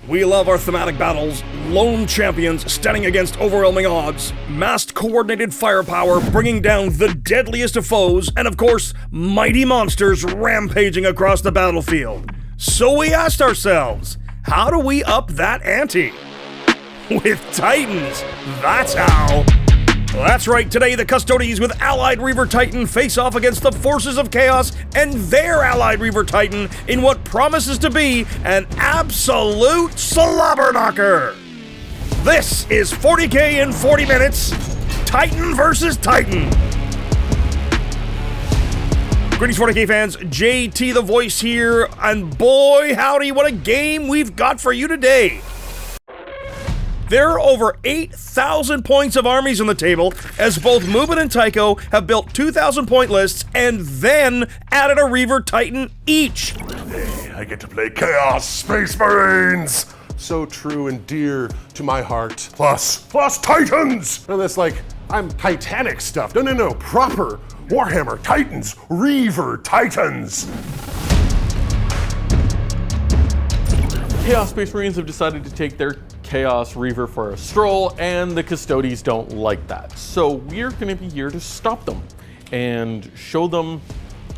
We love our thematic battles, lone champions standing against overwhelming odds, massed coordinated firepower bringing down the deadliest of foes, and of course, mighty monsters rampaging across the battlefield. So we asked ourselves, how do we up that ante? With Titans, that's how. That's right, today the Custodes with allied Reaver Titan face off against the forces of chaos and their allied Reaver Titan in what promises to be an absolute slobber knocker. This is 40k in 40 minutes, Titan versus Titan. Greetings 40k fans, JT the voice here, and boy howdy what a game we've got for you today. There are over 8,000 points of armies on the table, as both Mubin and Tycho have built 2,000 point lists and then added a Reaver Titan each. Today, I get to play Chaos Space Marines! So true and dear to my heart. Plus Titans! And that's like, I'm Titanic stuff. No, proper Warhammer Titans, Reaver Titans! Chaos Space Marines have decided to take their Chaos Reaver for a stroll, and the Custodes don't like that. So we're going to be here to stop them and show them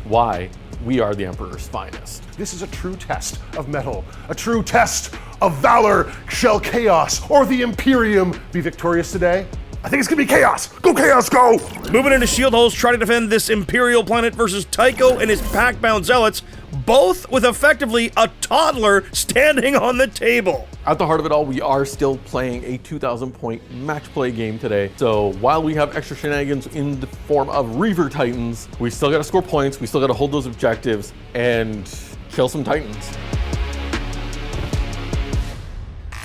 why we are the Emperor's finest. This is a true test of metal, a true test of valor. Shall Chaos or the Imperium be victorious today? I think it's gonna be Chaos. Go Chaos, go! Moving into Shieldhost, try to defend this Imperial planet versus Tycho and his Pactbound Zealots, both with effectively a toddler standing on the table. At the heart of it all, we are still playing a 2,000 point match play game today. So while we have extra shenanigans in the form of Reaver Titans, we still gotta score points, we still gotta hold those objectives, and kill some Titans.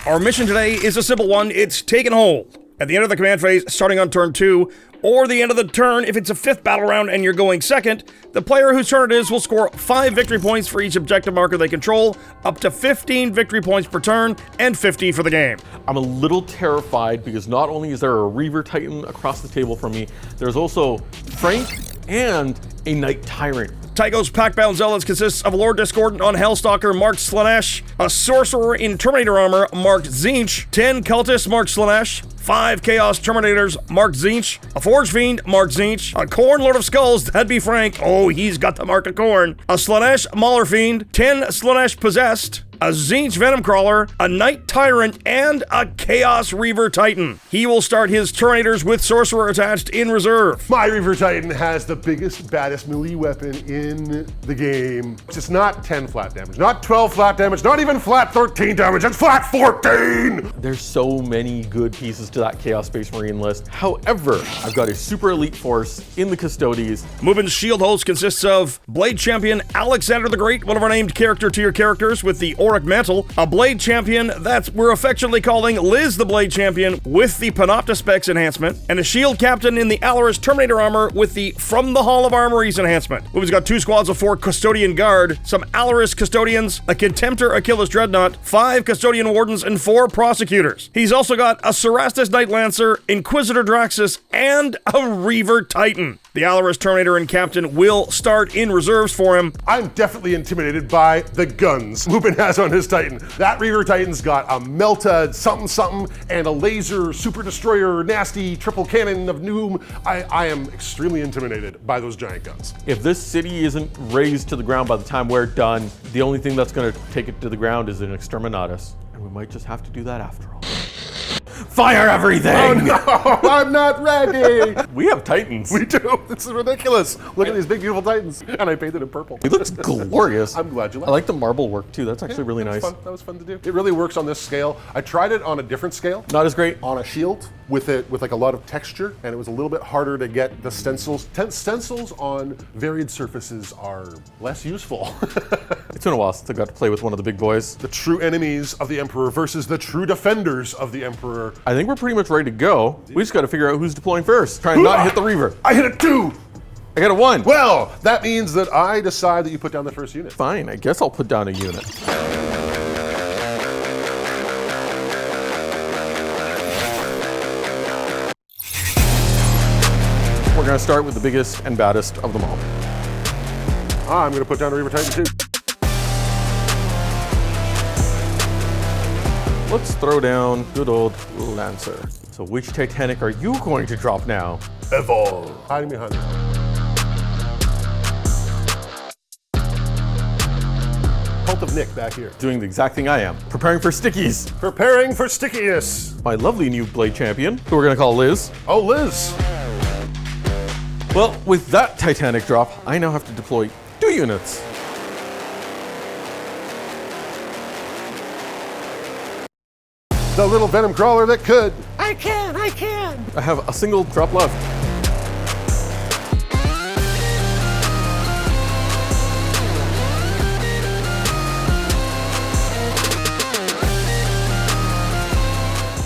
Our mission today is a simple one. It's take and hold. At the end of the command phase, starting on turn 2, or the end of the turn if it's a 5th battle round and you're going second, the player whose turn it is will score 5 victory points for each objective marker they control, up to 15 victory points per turn, and 50 for the game. I'm a little terrified because not only is there a Reaver Titan across the table from me, there's also Frank and a Knight Tyrant. Tycho's Pactbound Zealots consists of a Lord Discordant on Hellstalker marked Slaanesh, a Sorcerer in Terminator armor marked Tzeentch, 10 Cultists marked Slaanesh, 5 Chaos Terminators marked Tzeentch, a Forge Fiend marked Tzeentch, a Khorne Lord of Skulls, that'd be Frank, oh he's got the mark of Khorne, a Slaanesh Mauler Fiend, 10 Slaanesh Possessed, a Tzeentch Venom Crawler, a Knight Tyrant, and a Chaos Reaver Titan. He will start his Terminators with Sorcerer attached in reserve. My Reaver Titan has the biggest, baddest melee weapon in the game. It's not 10 flat damage, not 12 flat damage, not even flat 13 damage, it's flat 14! There's so many good pieces to that Chaos Space Marine list. However, I've got a super elite force in the Custodes. Mubins Shieldhost consists of Blade Champion Alexander the Great, one of our named character tier characters with the Auric Mantle, a Blade Champion that we're affectionately calling Liz the Blade Champion with the Panoptispex enhancement, and a Shield Captain in the Allarus Terminator armor with the From the Hall of Armouries enhancement. Mubins got 2 squads of 4 Custodian Guard, some Allarus Custodians, a Contemptor-Achillus Dreadnought, 5 Custodian Wardens, and 4 Prosecutors. He's also got a Cerastus Knight Lancer, Inquisitor Draxus, and a Reaver Titan. The Allarus Terminator and Captain will start in reserves for him. I'm definitely intimidated by the guns Mubin has on his Titan. That Reaver Titan's got a melta something and a laser super destroyer nasty triple cannon of Noom. I am extremely intimidated by those giant guns. If this city isn't razed to the ground by the time we're done, the only thing that's going to take it to the ground is an Exterminatus. And we might just have to do that after all. Fire everything! Oh no, I'm not ready! We have Titans. We do, this is ridiculous. Look at these big beautiful Titans. And I painted it purple. It looks glorious. I'm glad you like it. I like the marble work too, that's actually really nice. That was fun to do. It really works on this scale. I tried it on a different scale. Not as great. On a shield with like a lot of texture, and it was a little bit harder to get the stencils. Stencils on varied surfaces are less useful. It's been a while since I got to play with one of the big boys. The true enemies of the Emperor versus the true defenders of the Emperor. I think we're pretty much ready to go. We just got to figure out who's deploying first. Try and not hit the Reaver. I hit it 2! I got a 1. Well, that means that I decide that you put down the first unit. Fine, I guess I'll put down a unit. We're gonna start with the biggest and baddest of them all. I'm gonna put down a Reaver Titan too. let's throw down good old Lancer. So which Titanic are you going to drop now? Evolve. Hiding behind it. Cult of Nick back here. Doing the exact thing I am. Preparing for stickies. Preparing for stickiness. My lovely new Blade Champion, who we're gonna call Liz. Oh, Liz. Well, with that Titanic drop, I now have to deploy 2 units. The little venom crawler that could. I have a single drop left.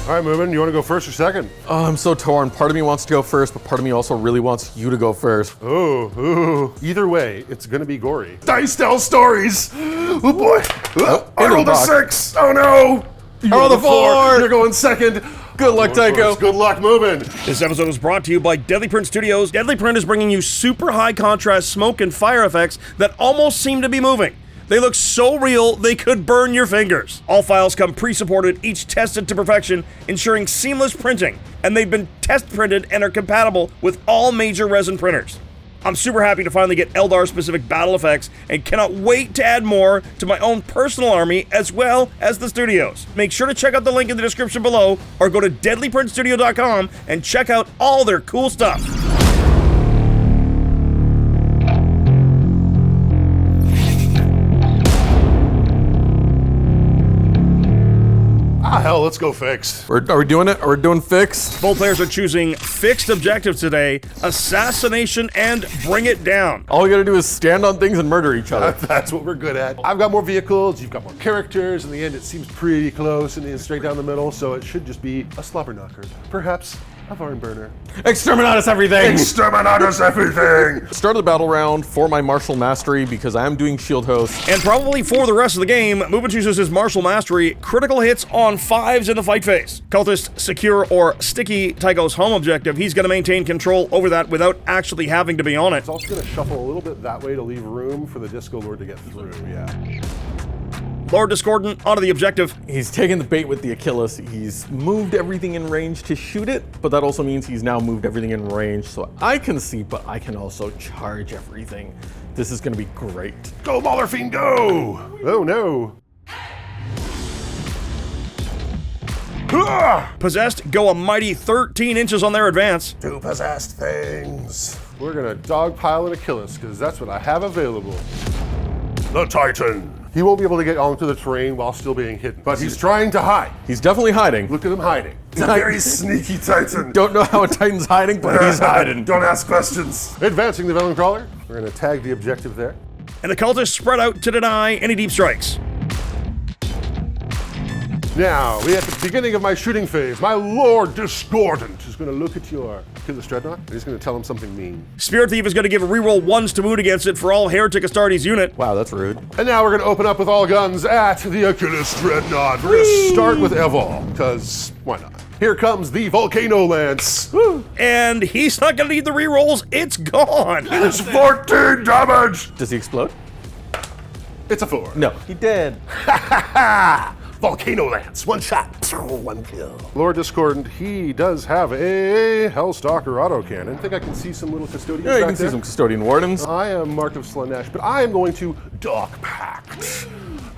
All right, Mubin, you want to go first or second? Oh, I'm so torn. Part of me wants to go first, but part of me also really wants you to go first. Ooh. Either way, it's going to be gory. Dice tell stories. Oh, boy. I rolled a 6. Oh, no. You rolled a 4. You're going second. Good luck, Tycho. Good luck, Mubin. This episode is brought to you by Deadly Print Studios. Deadly Print is bringing you super high contrast smoke and fire effects that almost seem to be moving. They look so real, they could burn your fingers. All files come pre-supported, each tested to perfection, ensuring seamless printing, and they've been test printed and are compatible with all major resin printers. I'm super happy to finally get Eldar-specific battle effects and cannot wait to add more to my own personal army as well as the studios. Make sure to check out the link in the description below or go to deadlyprintstudio.com and check out all their cool stuff. Hell, let's go fixed. Are we doing it? Are we doing fixed? Both players are choosing fixed objectives today, assassination and bring it down. All we gotta do is stand on things and murder each other. That's what we're good at. I've got more vehicles, you've got more characters. In the end, it seems pretty close and straight down the middle, so it should just be a slobber knocker. Perhaps a barn burner. Exterminatus everything! Exterminatus everything! Start of the battle round for my martial mastery because I am doing Shieldhost. And probably for the rest of the game, Mubin chooses his martial mastery, critical hits on 5s in the fight phase. Cultist, secure, or sticky Tycho's home objective, he's going to maintain control over that without actually having to be on it. It's also going to shuffle a little bit that way to leave room for the Disco Lord to get through, yeah. Lord Discordant, onto the objective. He's taken the bait with the Achilles. He's moved everything in range to shoot it, but that also means he's now moved everything in range so I can see, but I can also charge everything. This is gonna be great. Go, Mauler Fiend, go! Oh no. Possessed go a mighty 13 inches on their advance. 2 possessed things. We're gonna dogpile an Achilles, because that's what I have available. The Titan. He won't be able to get onto the terrain while still being hidden, but he's trying to hide. He's definitely hiding. Look at him hiding. He's a very sneaky Titan. Don't know how a Titan's hiding, but he's hiding. Don't ask questions. Advancing the Venom Crawler. We're gonna tag the objective there. And the cultists spread out to deny any deep strikes. Now, we at the beginning of my shooting phase, my Lord Discordant is gonna look at your Achilles Dreadnought, and he's gonna tell him something mean. Spirit Thief is going to give a reroll 1s to wound against it for all Heretic Astartes unit. Wow, that's rude. And now we're gonna open up with all guns at the Achilles Dreadnought. We're gonna start with Evol, because why not? Here comes the Volcano Lance. Woo. And he's not going to need the rerolls, it's gone. It's 14 damage! Does he explode? It's a 4. No. He did. Volcano Lance, 1 shot, 1 kill. Lord Discordant, he does have a Hellstalker autocannon. I think I can see some little Custodians Yeah, you back can see there. some Custodian Wardens. I am Mark of Slaanesh, but I am going to Dark Pact.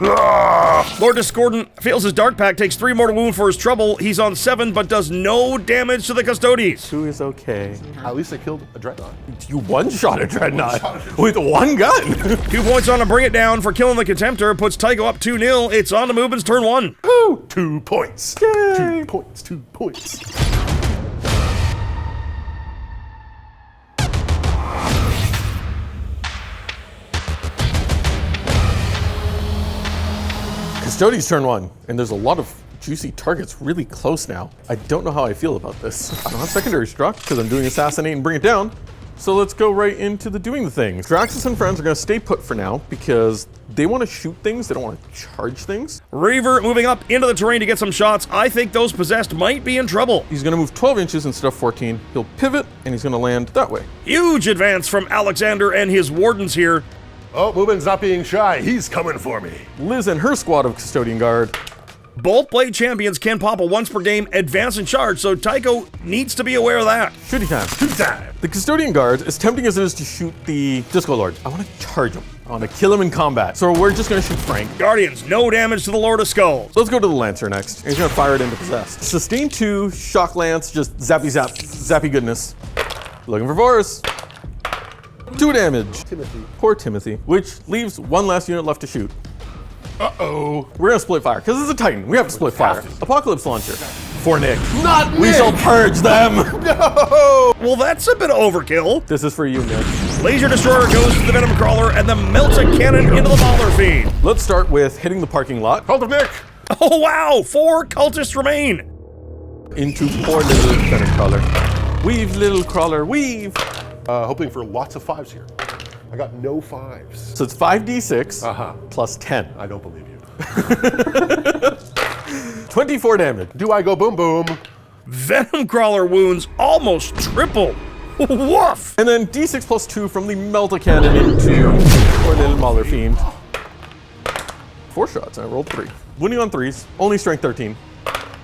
Lord Discordant fails his Dark Pact, takes 3 more to wound for his trouble. He's on 7, but does no damage to the Custodes. 2 is okay. At least I killed a Dreadnought. You one-shot a Dreadnought with 1 gun. 2 points on to bring it down for killing the Contemptor, puts Tycho up 2-0. It's on to Mubin's turn 1. Woo! 2 points. Yay. 2 points, 2 points. Custodian's turn 1, and there's a lot of juicy targets really close now. I don't know how I feel about this. I don't have secondary struck because I'm doing assassinate and bring it down. So let's go right into the doing the things. Draxus and friends are gonna stay put for now because they want to shoot things, they don't want to charge things. Reaver moving up into the terrain to get some shots. I think those possessed might be in trouble. He's gonna move 12 inches instead of 14. He'll pivot and he's gonna land that way. Huge advance from Alexander and his wardens here. Oh, Mubin's not being shy. He's coming for me. Liz and her squad of Custodian Guard Both blade champions can pop a once per game advance and charge, so Tycho needs to be aware of that. Shooting time. Shooting time. The Custodian Guard, as tempting as it is to shoot the Disco Lord, I want to charge him. I want to kill him in combat. So we're just going to shoot Frank. Guardians, no damage to the Lord of Skulls. So let's go to the Lancer next. He's going to fire it into Possessed. Sustain 2, Shock Lance, just zappy zap, zappy goodness. Looking for force. 2 damage. Timothy. Poor Timothy. Which leaves 1 last unit left to shoot. Uh-oh. We're gonna split fire, because it's a Titan. We have to split fire. Apocalypse Launcher. For Nick. Not We Nick! shall purge them! No! Well, that's a bit of overkill. This is for you, Nick. Laser Destroyer goes to the Venom Crawler and the Melta Cannon into the Mauler Fiend. Let's start with hitting the parking lot. Cult of Nick! Oh wow, 4 cultists remain. Into poor little Venom Crawler. Weave, little crawler, weave! Hoping for lots of 5s here. I got no 5s. So it's 5d6 plus 10. I don't believe you. 24 damage. Do I go boom boom? Venom Crawler wounds almost triple. Woof! And then d6 plus 2 from the Melta Cannon into poor little Mauler Fiend. 4 shots, I rolled 3. Winning on 3s, only strength 13.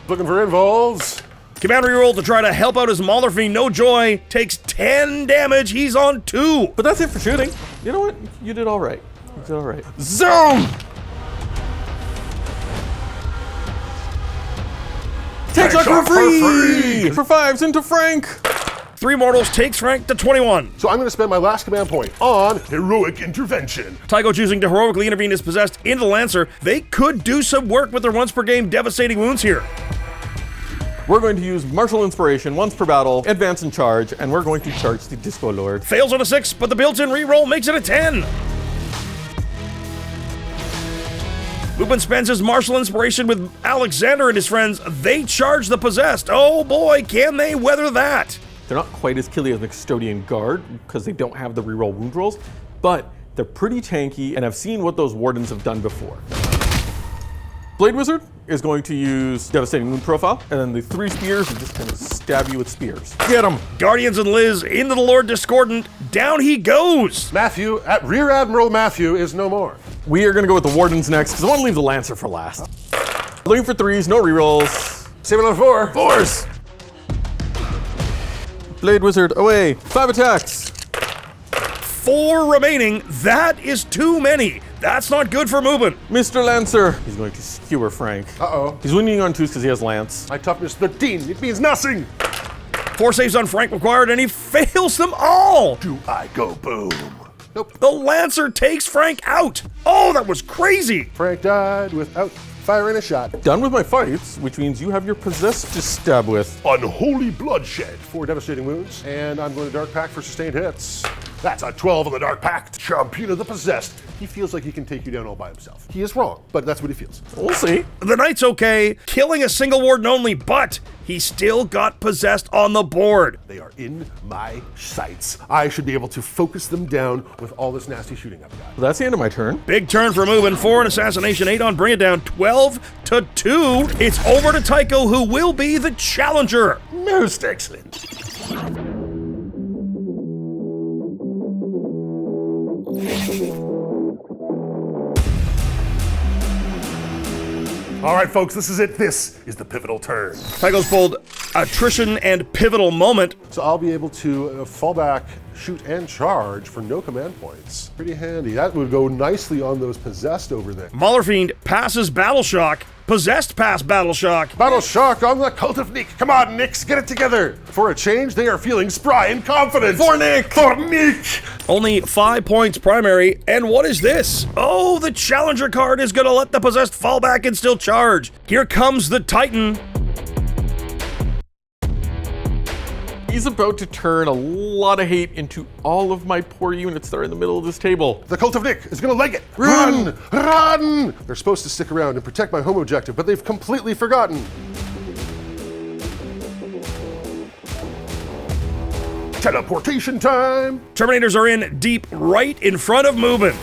Looking for involves. Command reroll to try to help out his Mauler Fiend, no joy. Takes 10 damage, he's on 2. But that's it for shooting. You know what? You did all right. You did all right. Zoom! Take shot for free! For 5s into Frank! 3 mortals takes Frank to 21. So I'm going to spend my last command point on heroic intervention. Tycho choosing to heroically intervene is possessed into the Lancer. They could do some work with their once per game devastating wounds here. We're going to use Martial Inspiration once per battle, advance and charge, and we're going to charge the Disco Lord. Fails on a 6, but the built-in reroll makes it a 10. Mubin spends his martial inspiration with Alexander and his friends. They charge the possessed. Oh boy, can they weather that? They're not quite as killy as the Custodian Guard because they don't have the reroll wound rolls, but they're pretty tanky, and I've seen what those Wardens have done before. Blade Wizard is going to use Devastating Wound Profile, and then the 3 spears are just going to stab you with spears. Get him! Guardians and Liz into the Lord Discordant. Down he goes. Matthew, Rear Admiral Matthew is no more. We are going to go with the Wardens next, because I want to leave the Lancer for last. Looking for 3s, no rerolls. Save another 4. 4s! Blade Wizard, away. 5 attacks. 4 remaining. That is too many. That's not good for Mubin. Mr. Lancer. He's going to skewer Frank. Uh-oh. He's winning on 2s because he has Lance. My toughness 13. It means nothing. 4 saves on Frank required, and he fails them all. Do I go boom? Nope. The Lancer takes Frank out. Oh, that was crazy. Frank died without firing a shot. Done with my fights, which means you have your possessed to stab with. Unholy bloodshed. 4 devastating wounds. And I'm going to Dark Pact for sustained hits. That's a 12 on the Dark Pact. Champion of the Possessed. He feels like he can take you down all by himself. He is wrong, but that's what he feels. We'll see. The Knight's okay, killing a single warden only, but he still got possessed on the board. They are in my sights. I should be able to focus them down with all this nasty shooting I've got. Well, that's the end of my turn. Big turn for Mubin. 4 on Assassination, 8 on Bring It Down, 12 to 2. It's over to Tycho, who will be the challenger. Most excellent. All right, folks, this is it. This is the pivotal turn. Tycho's pulled Attrition and Pivotal Moment. So I'll be able to fall back, shoot, and charge for no command points. Pretty handy. That would go nicely on those possessed over there. Mauler Fiend passes Battle Shock. Possessed pass Battle Shock. Battle Shock on the Cult of Nick. Come on, Nicks, get it together. For a change, they are feeling spry and confident. For Nick! For Nick! Only 5 points primary. And what is this? Oh, the Challenger card is going to let the possessed fall back and still charge. Here comes the Titan. He's about to turn a lot of hate into all of my poor units that are in the middle of this table. The Cult of Nick is gonna leg it. Run! Run! They're supposed to stick around and protect my home objective, but they've completely forgotten. Teleportation time! Terminators are in deep right in front of Mubin.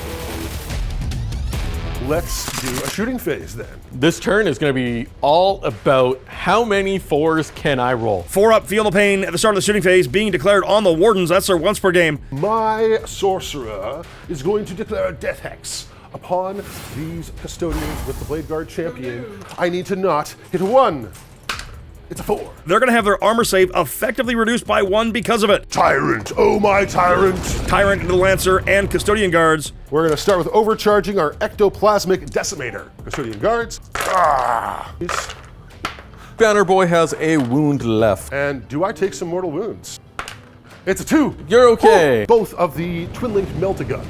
Let's do a shooting phase then. This turn is going to be all about how many 4s can I roll. 4 up, feel the pain at the start of the shooting phase, being declared on the Wardens. That's their once per game. My Sorcerer is going to declare a Death Hex upon these Custodians with the Blade Guard champion, I need to not hit a 1. It's a 4. They're gonna have their armor save effectively reduced by 1 because of it. Tyrant, oh my tyrant. Tyrant into the Lancer and Custodian Guards. We're gonna start with overcharging our ectoplasmic decimator. Custodian Guards. Banner Boy has a wound left. And do I take some mortal wounds? It's a 2. You're okay. Both of the twin-linked melta gun.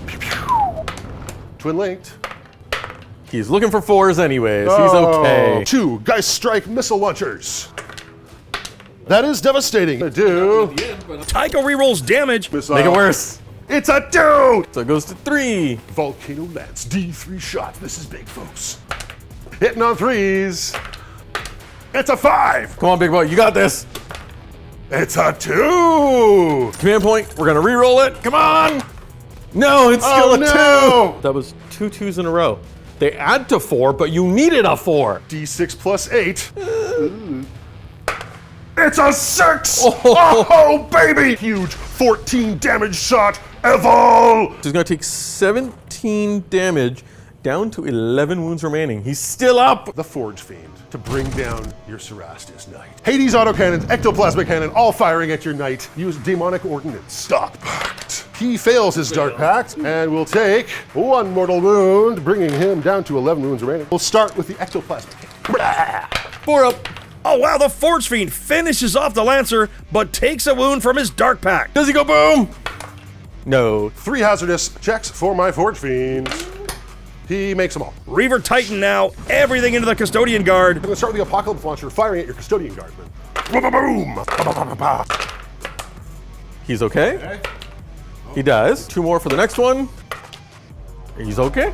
Twin-linked. He's looking for 4s anyways. He's okay. 2 Geist Strike missile launchers. That is devastating. I do. Tycho rerolls damage. Missile. Make it worse. It's a 2. So it goes to 3. Volcano Lance, D3 shot. This is big, folks. Hitting on 3s. It's a 5. Come on, big boy, you got this. It's a 2. Command point, we're gonna re-roll it. Come on. No, it's still a 2. That was 2 2s in a row. They add to 4, but you needed a 4. D6 plus 8. It's a 6. Oh, baby. Huge 14 damage shot. Evil. He's gonna take 17 damage, down to 11 wounds remaining. He's still up. The Forge Fiend to bring down your Cerastus Knight. Hades autocannons, ectoplasmic cannon, all firing at your knight. Use demonic ordnance. Dark Pact. He fails his Dark Pact and will take 1 mortal wound, bringing him down to 11 wounds remaining. We'll start with the ectoplasmic cannon. 4 up. Oh wow, the Forge Fiend finishes off the Lancer, but takes a wound from his Dark Pact. Does he go boom? No. 3 hazardous checks for my Forge Fiend. He makes them all. Reaver Titan now, everything into the Custodian Guard. I'm gonna start with the Apocalypse Launcher, firing at your Custodian Guard. Boom! He's okay. He does. 2 more for the next one. He's okay.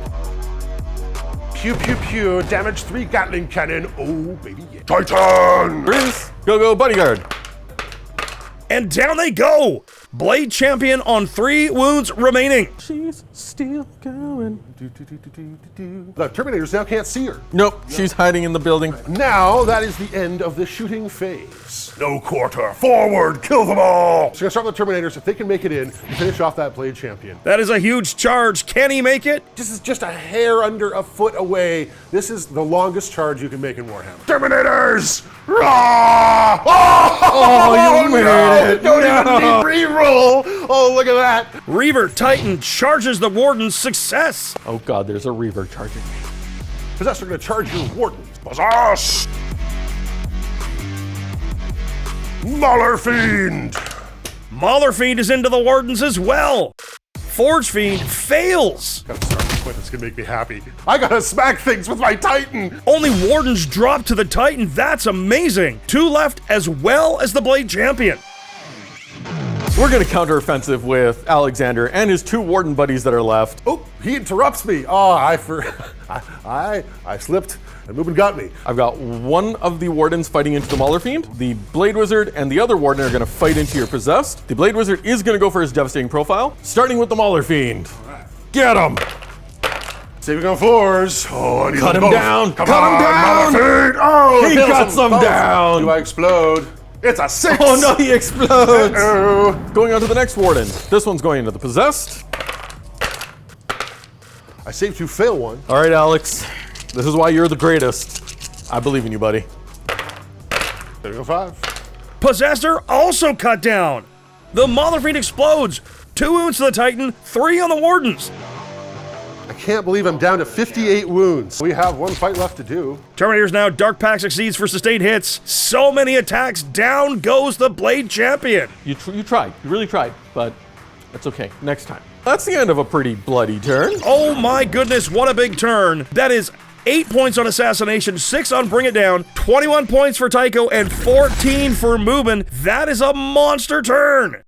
Pew, pew, pew. Damage 3 Gatling cannon. Oh, baby, yeah. Titan! Breeze. Go, bodyguard. And down they go! Blade Champion on 3 wounds remaining. She's still going. The Terminators now can't see her. Nope, she's hiding in the building. Now, that is the end of the shooting phase. No quarter. Forward. Kill them all. So, we're gonna start with the Terminators. If they can make it in, you finish off that Blade Champion. That is a huge charge. Can he make it? This is just a hair under a foot away. This is the longest charge you can make in Warhammer. Terminators! Rah! Oh, you made it. Don't even need re-roll. Oh, look at that. Reaver Titan charges the Warden's success. Oh god, there's a Reaver charging me. Possessor gonna charge your Wardens. Possess! Mauler Fiend! Mauler Fiend is into the Wardens as well. Forge Fiend fails. Gotta start with one that's gonna make me happy. I gotta smack things with my Titan! Only Wardens drop to the Titan. That's amazing. 2 left as well as the Blade Champion. We're gonna counter-offensive with Alexander and his 2 Warden buddies that are left. Oh, he interrupts me. Oh, I slipped and Mubin got me. I've got 1 of the Wardens fighting into the Mauler Fiend. The Blade Wizard and the other Warden are gonna fight into your Possessed. The Blade Wizard is gonna go for his devastating profile, starting with the Mauler Fiend. Get him! Saving on 4s. Oh, I need Cut them him both. down! Come Cut on, him down! Mauler Fiend. Oh, He kills cuts them both. down! Do I explode? It's a 6! Oh no, he explodes! Uh-oh. Going on to the next Warden. This one's going into the Possessed. I saved to fail 1. All right, Alex. This is why you're the greatest. I believe in you, buddy. There we go, 5. Possessor also cut down. The Mauler Fiend explodes. 2 wounds to the Titan, 3 on the Wardens. I can't believe I'm down to 58 wounds. We have 1 fight left to do. Terminators now, Dark Pact succeeds for sustained hits. So many attacks, down goes the Blade Champion. You tried. You really tried, but it's okay. Next time. That's the end of a pretty bloody turn. Oh my goodness, what a big turn. That is 8 points on Assassination, 6 on Bring It Down, 21 points for Tycho, and 14 for Mubin. That is a monster turn.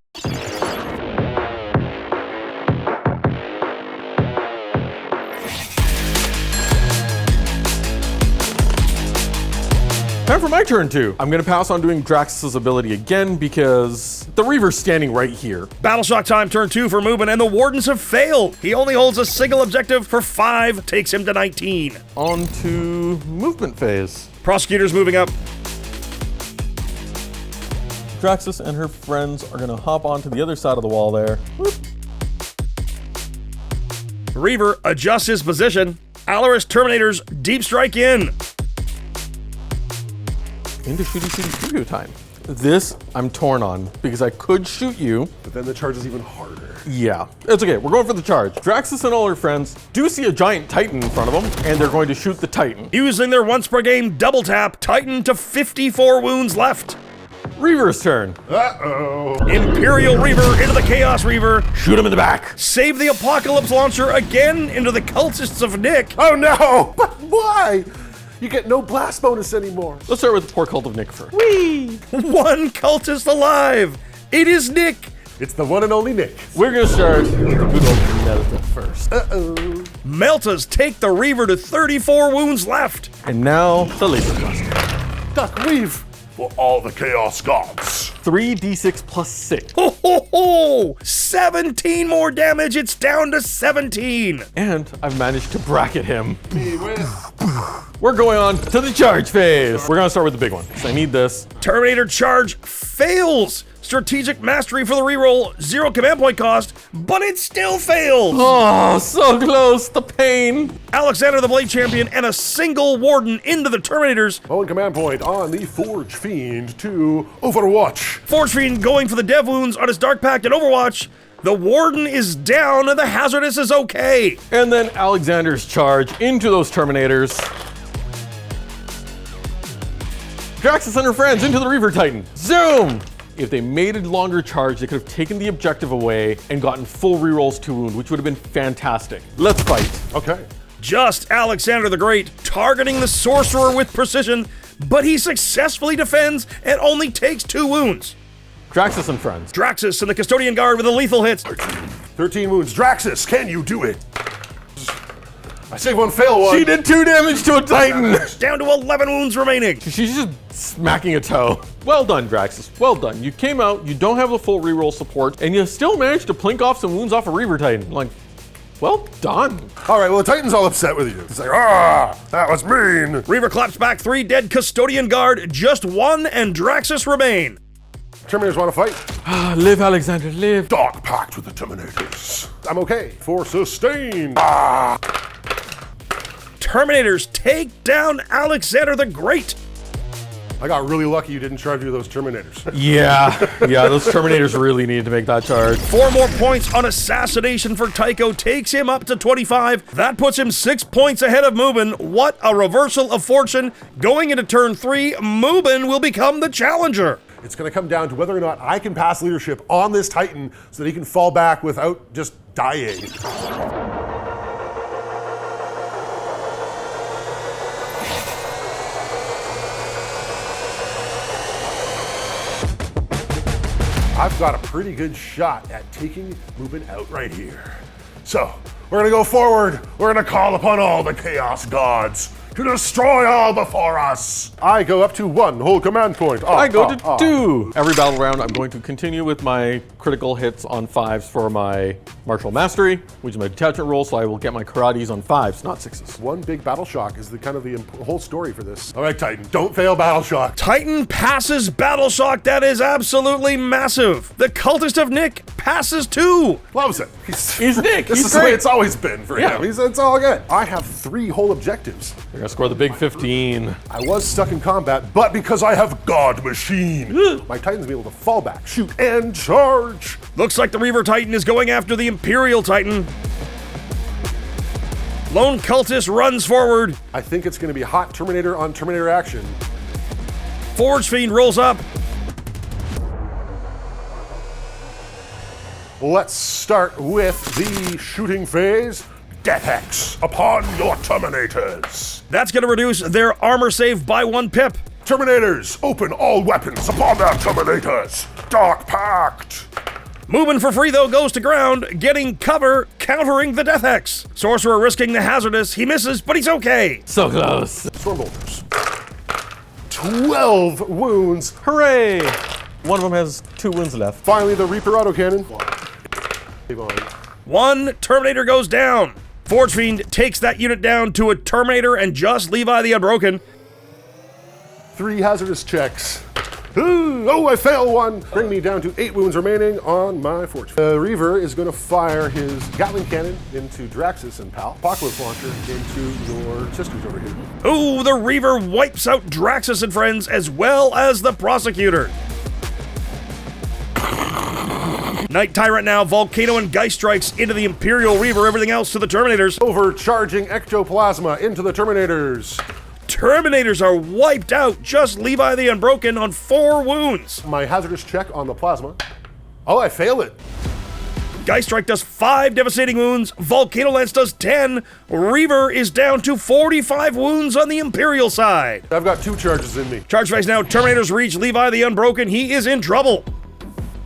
Time for my turn too. I'm gonna pass on doing Draxus' ability again because the Reaver's standing right here. Battleshock time, turn 2 for Mubin, and the Wardens have failed. He only holds a single objective for 5, takes him to 19. On to movement phase. Prosecutors moving up. Draxus and her friends are gonna hop onto the other side of the wall there. Whoop. Reaver adjusts his position. Allarus Terminators deep strike in. Into shooty time. This I'm torn on because I could shoot you. But then the charge is even harder. Yeah, it's okay. We're going for the charge. Draxus and all her friends do see a giant Titan in front of them, and they're going to shoot the Titan. Using their once per game double tap, Titan to 54 wounds left. Reaver's turn. Uh-oh. Imperial Reaver into the Chaos Reaver. Shoot him in the back. Save the Apocalypse Launcher again into the Cultists of Nick. Oh no! But why? You get no blast bonus anymore. Let's start with the poor cult of Nick first. Whee! One cultist alive. It is Nick. It's the one and only Nick. We're gonna start with the good old Melta first. Uh-oh. Meltas take the Reaver to 34 wounds left. And now the laser blaster. Duck, weave. For all the Chaos Gods. 3d6 plus 6. Ho ho ho! 17 more damage. It's down to 17. And I've managed to bracket him. Me with. We're going on to the charge phase. We're gonna start with the big one, because I need this. Terminator charge fails. Strategic mastery for the reroll, 0 command point cost, but it still fails. Oh, so close, the pain. Alexander the Blade Champion and a single Warden into the Terminators. One command point on the Forge Fiend to Overwatch. Forge Fiend going for the dev wounds on his Dark Pact and Overwatch. The Warden is down and the Hazardous is okay. And then Alexander's charge into those Terminators. Draxus and her friends into the Reaver Titan. Zoom! If they made a longer charge, they could have taken the objective away and gotten full rerolls to wound, which would have been fantastic. Let's fight. Okay. Just Alexander the Great targeting the Sorcerer with precision, but he successfully defends and only takes 2 wounds. Draxus and friends. Draxus and the Custodian Guard with a lethal hit. 13 wounds. Draxus, can you do it? I saved one, fail one. She did 2 damage to a Titan. Down to 11 wounds remaining. She's just smacking a toe. Well done, Draxus. Well done. You came out, you don't have the full reroll support, and you still managed to plink off some wounds off a Reaver Titan. Like, well done. All right, well, the Titan's all upset with you. He's like, that was mean. Reaver claps back 3 dead Custodian Guard, just 1 and Draxus remain. Terminators want to fight? Live, Alexander, live. Dark Pact with the Terminators. I'm okay. For sustain. Terminators take down Alexander the Great. I got really lucky you didn't charge you those Terminators. Yeah, those Terminators really needed to make that charge. 4 more points on assassination for Tycho takes him up to 25. That puts him 6 points ahead of Mubin. What a reversal of fortune. Going into turn 3, Mubin will become the challenger. It's going to come down to whether or not I can pass leadership on this Titan so that he can fall back without just dying. I've got a pretty good shot at taking Mubin out right here. So, we're gonna go forward. We're gonna call upon all the Chaos Gods to destroy all before us. I go up to 1 whole command point. I go to 2. Every battle round, I'm going to continue with my critical hits on 5s for my martial mastery, which is my detachment roll, so I will get my karates on 5s, not 6s. One big battle shock is the kind of the whole story for this. All right, Titan, don't fail battle shock. Titan passes Battle Shock. That is absolutely massive. The Cultist of Nick passes too. Loves it. He's Nick. This He's is the way great. it's always been for him. It's all good. I have 3 whole objectives. We're gonna score the big 15. I was stuck in combat, but because I have God Machine, my Titan's be able to fall back, shoot, and charge. Looks like the Reaver Titan is going after the Imperial Titan. Lone Cultist runs forward. I think it's going to be hot Terminator on Terminator action. Forge Fiend rolls up. Let's start with the shooting phase. Death Hex upon your Terminators. That's going to reduce their armor save by 1 pip. Terminators, open all weapons upon their Terminators. Dark Pact. Moving for free though goes to ground, getting cover, countering the Death Hex. Sorcerer risking the Hazardous. He misses, but he's okay. So close. Stormbolters. 12 wounds. Hooray! One of them has 2 wounds left. Finally, the Reaper autocannon. 1 Terminator goes down. Forge Fiend takes that unit down to a Terminator and just Levi the Unbroken. 3 hazardous checks. Oh, I fail one. Bring me down to 8 wounds remaining on my fortune. The Reaver is going to fire his Gatling cannon into Draxus and Pal. Apocalypse launcher into your sisters over here. Ooh, the Reaver wipes out Draxus and friends as well as the Prosecutor. Night Tyrant now, Volcano and Geist strikes into the Imperial Reaver, everything else to the Terminators. Overcharging Ectoplasma into the Terminators. Terminators are wiped out, just Levi the Unbroken on 4 wounds. My hazardous check on the plasma. Oh, I fail it. Geist Strike does 5 devastating wounds, Volcano Lance does 10, Reaver is down to 45 wounds on the Imperial side. I've got 2 charges in me. Charge phase now, Terminators reach Levi the Unbroken, he is in trouble.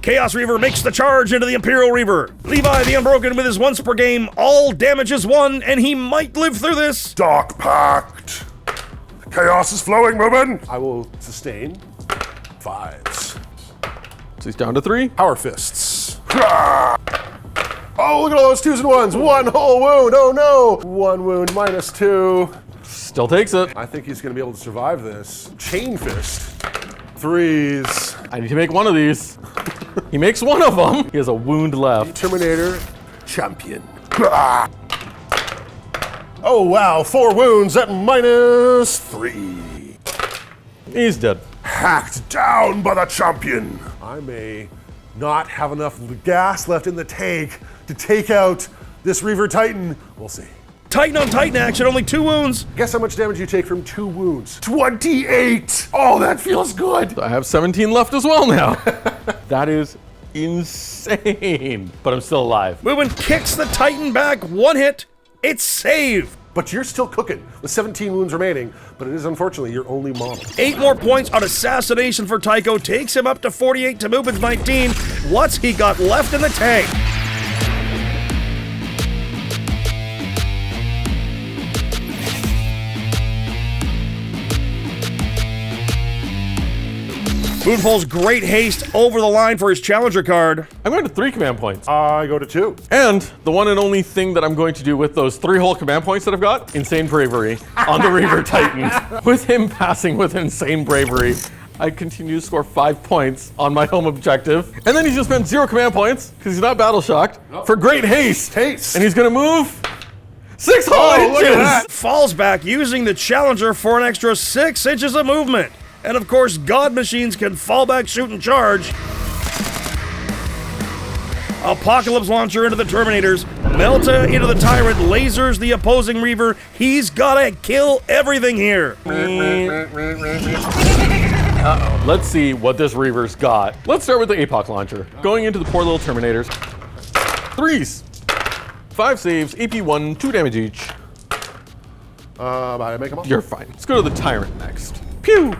Chaos Reaver makes the charge into the Imperial Reaver. Levi the Unbroken with his once per game, all damage is 1, and he might live through this. Dark Pact. Chaos is flowing, Mubin. I will sustain 5s. So he's down to 3. Power Fists. Oh, look at all those 2s and 1s. 1 whole wound, oh no. 1 wound minus 2. Still takes it. I think he's gonna be able to survive this. Chain Fist. 3s. I need to make one of these. He makes one of them. He has a wound left. Terminator champion. Oh wow, 4 wounds at minus 3. He's dead. Hacked down by the champion. I may not have enough gas left in the tank to take out this Reaver Titan. We'll see. Titan on Titan action, only 2 wounds. Guess how much damage you take from 2 wounds? 28! Oh, that feels good. I have 17 left as well now. That is insane. But I'm still alive. Mubin kicks the Titan back, 1 hit, it's saved. But you're still cooking with 17 wounds remaining, but it is unfortunately your only model. 8 more points on assassination for Tycho, takes him up to 48 to Mubin's 19. What's he got left in the tank? Boone pulls great haste over the line for his challenger card. I'm going to 3 command points. I go to 2. And the one and only thing that I'm going to do with those 3 whole command points that I've got, insane bravery on the Reaver Titan. With him passing with insane bravery, I continue to score 5 points on my home objective. And then he's just spent 0 command points, because he's not battle shocked, for great haste. Haste. And he's gonna move 6 whole look at inches. that. Falls back using the challenger for an extra 6 inches of movement. And of course, God machines can fall back, shoot, and charge. Apocalypse launcher into the Terminators. Melta into the Tyrant. Lasers the opposing Reaver. He's gotta kill everything here. Uh-oh. Let's see what this Reaver's got. Let's start with the APOC launcher. Going into the poor little Terminators. 3s. 5 saves, AP 1, 2 damage each. I make them all. You're fine. Let's go to the Tyrant next. Pew!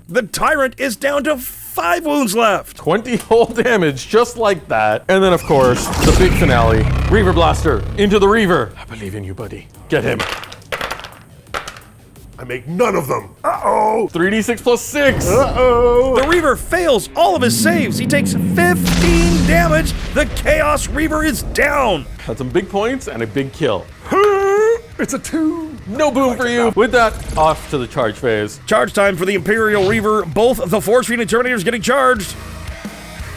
The Tyrant is down to 5 wounds left. 20 whole damage, just like that. And then, of course, the big finale. Reaver Blaster into the Reaver. I believe in you, buddy. Get him. I make none of them. Uh-oh. 3d6 plus 6. Uh-oh. The Reaver fails all of his saves. He takes 15 damage. The Chaos Reaver is down. Had some big points and a big kill. It's a 2. No boom for you. With that, off to the charge phase. Charge time for the Imperial Reaver. Both the Force Fiend and Terminators getting charged.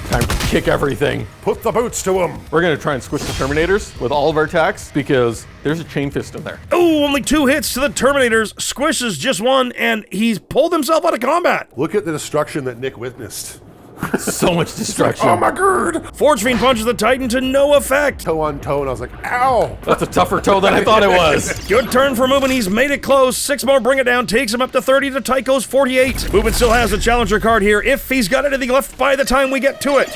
Time to kick everything. Put the boots to him. We're gonna try and squish the Terminators with all of our attacks because there's a chain fist in there. Ooh, only 2 hits to the Terminators. Squishes just 1, and he's pulled himself out of combat. Look at the destruction that Nick witnessed. So much destruction. Oh my god. Forge Fiend punches the Titan to no effect. Toe on toe, and I was like, ow. That's a tougher toe than I thought it was. Good turn for Mubin. He's made it close. 6 more bring it down. Takes him up to 30 to Tychos 48. Mubin still has the challenger card here if he's got anything left by the time we get to it.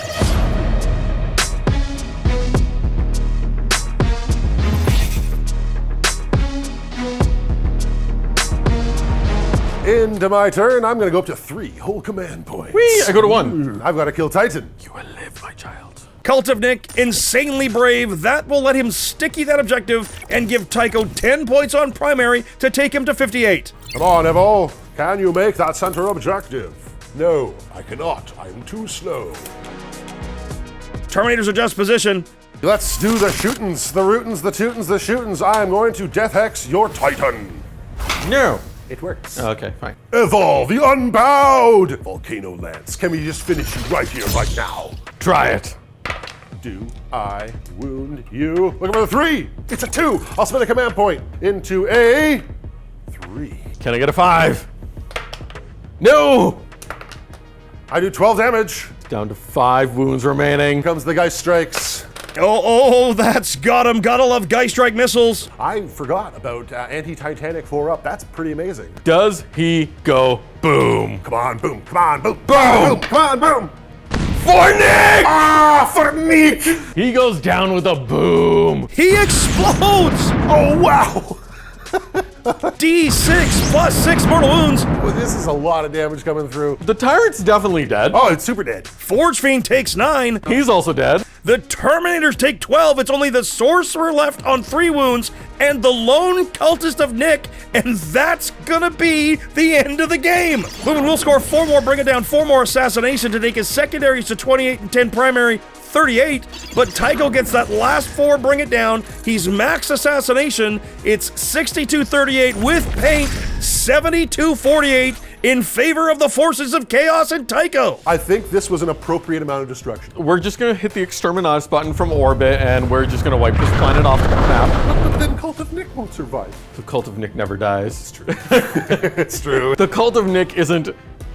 Into my turn, I'm gonna go up to 3 whole command points. Whee! I go to 1. I've got to kill Titan. You will live, my child. Cult of Nick, insanely brave. That will let him sticky that objective and give Tycho 10 points on primary to take him to 58. Come on, Evo. Can you make that center objective? No, I cannot. I'm too slow. Terminators adjust position. Let's do the shootins, the rootins, the tootins, the shootins. I'm going to Death Hex your Titan. No. It works. Okay, fine. Evolve the Unbowed Volcano Lance. Can we just finish you right here, right now? Try it. Do I wound you? Looking for the 3. It's a 2. I'll spend a command point into a 3. Can I get a 5? No! I do 12 damage. Down to 5 wounds remaining. Here comes the Geist Strikes. Oh, that's got him. Gotta love Geist Strike missiles. I forgot about anti-Titanic 4-up. That's pretty amazing. Does he go boom? Come on, boom. Come on, boom. Boom! Come on, boom. For Nick! Ah, for Nick! He goes down with a boom. He explodes. Oh, wow. D6 plus 6 mortal wounds. Well, this is a lot of damage coming through. The tyrant's definitely dead. Oh, it's super dead. Forge Fiend takes 9. He's also dead. The Terminators take 12. It's only the Sorcerer left on 3 wounds and the lone cultist of Nick, and that's gonna be the end of the game. Mubin will score 4 more, bring it down 4 more assassination to take his secondaries to 28 and 10 primary, 38, but Tycho gets that last 4, bring it down. He's max assassination. It's 62-38 with paint, 72-48 in favor of the forces of chaos and Tycho. I think this was an appropriate amount of destruction. We're just gonna hit the Exterminatus button from orbit, and we're just gonna wipe this planet off the map. But then Cult of Nick won't survive. The Cult of Nick never dies. It's true. It's true. The Cult of Nick isn't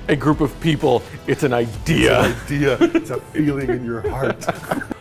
a group of people, it's an idea. It's a feeling in your heart.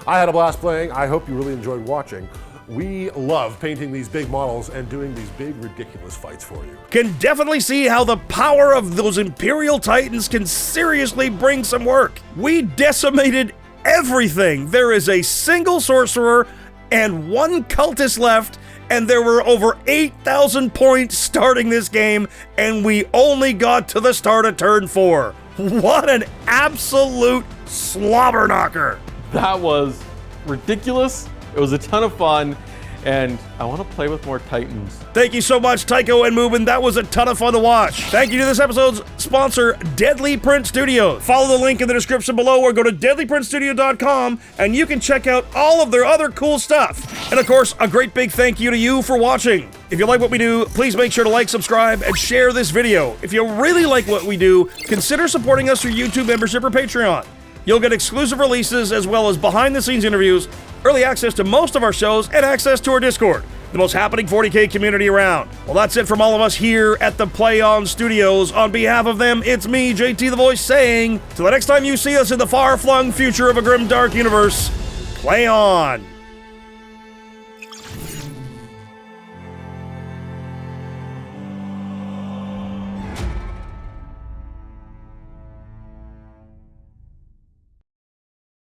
I had a blast playing. I hope you really enjoyed watching. We love painting these big models and doing these big, ridiculous fights for you. Can definitely see how the power of those Imperial Titans can seriously bring some work. We decimated everything. There is a single Sorcerer and 1 Cultist left, and there were over 8,000 points starting this game, and we only got to the start of turn 4. What an absolute slobber knocker. That was ridiculous. It was a ton of fun, and I want to play with more Titans. Thank you so much, Tycho and Mubin. That was a ton of fun to watch. Thank you to this episode's sponsor, Deadly Print Studios. Follow the link in the description below or go to deadlyprintstudio.com and you can check out all of their other cool stuff. And of course, a great big thank you to you for watching. If you like what we do, please make sure to like, subscribe, and share this video. If you really like what we do, consider supporting us through YouTube membership or Patreon. You'll get exclusive releases as well as behind-the-scenes interviews, early access to most of our shows, and access to our Discord, the most happening 40K community around. Well, that's it from all of us here at the Play On Studios. On behalf of them, it's me, JT the Voice, saying, till the next time you see us in the far-flung future of a grim, dark universe, play on!